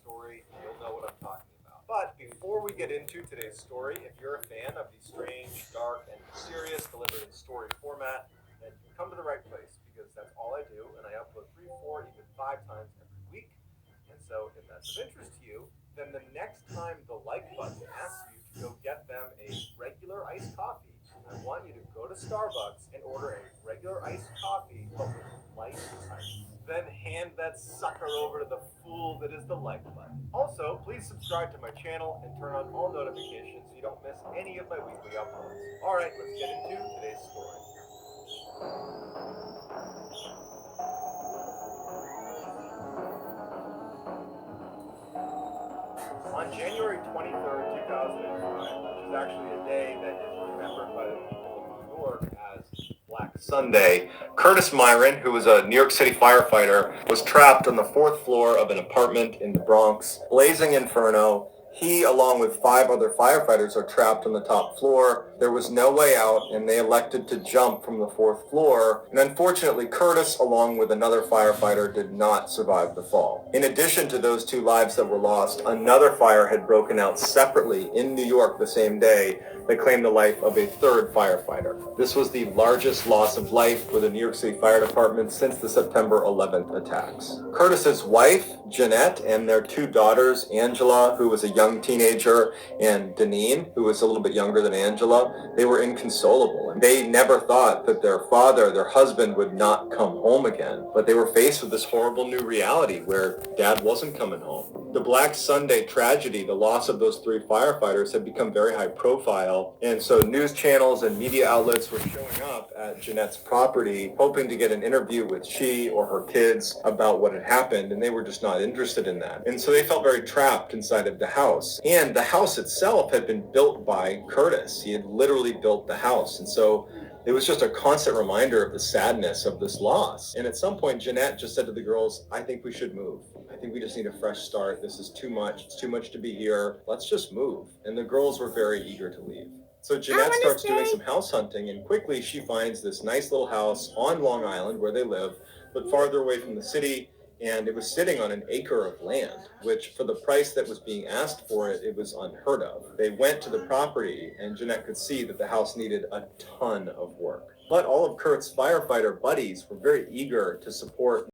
story, you'll know what I'm talking about. But before we get into today's story, if you're a fan of the strange, dark, and mysterious delivered in story format, then you come to the right place because that's all I do, and I upload 3, 4, even 5 times every week. And so, if that's of interest to you, then the next time the like button asks you to go get them a regular iced coffee, I want you to go to Starbucks and order a regular iced coffee, but with light ice. Then hand that sucker over to the fool that is the like button. Also, please subscribe to my channel and turn on all notifications so you don't miss any of my weekly uploads. Alright, let's get into today's story. On January 23rd, 2005, which is actually a day that is remembered by the people of New York as Black Sunday, Curtis Myron, who was a New York City firefighter, was trapped on the fourth floor of an apartment in the Bronx. Blazing inferno. He, along with 5 other firefighters, are trapped on the top floor. There was no way out, and they elected to jump from the fourth floor. And unfortunately, Curtis, along with another firefighter, did not survive the fall. In addition to those 2 lives that were lost, another fire had broken out separately in New York the same day that claimed the life of a 3rd firefighter. This was the largest loss of life for the New York City Fire Department since the September 11th attacks. Curtis's wife, Jeanette, and their 2 daughters, Angela, who was a young teenager, and Deneen, who was a little bit younger than Angela, they were inconsolable. And they never thought that their father, their husband, would not come home again. But they were faced with this horrible new reality where Dad wasn't coming home. The Black Sunday tragedy, the loss of those 3 firefighters, had become very high profile. And so news channels and media outlets were showing up at Jeanette's property, hoping to get an interview with she or her kids about what had happened, and they were just not interested in that. And so they felt very trapped inside of the house. And the house itself had been built by Curtis. He had literally built the house. And so it was just a constant reminder of the sadness of this loss. And at some point, Jeanette just said to the girls, I think we should move. I think we just need a fresh start. This is too much. It's too much to be here. Let's just move. And the girls were very eager to leave. So Jeanette starts doing some house hunting, and quickly she finds this nice little house on Long Island where they live, but farther away from the city. And it was sitting on an acre of land, which for the price that was being asked for it, it was unheard of. They went to the property, and Jeanette could see that the house needed a ton of work. But all of Kurt's firefighter buddies were very eager to support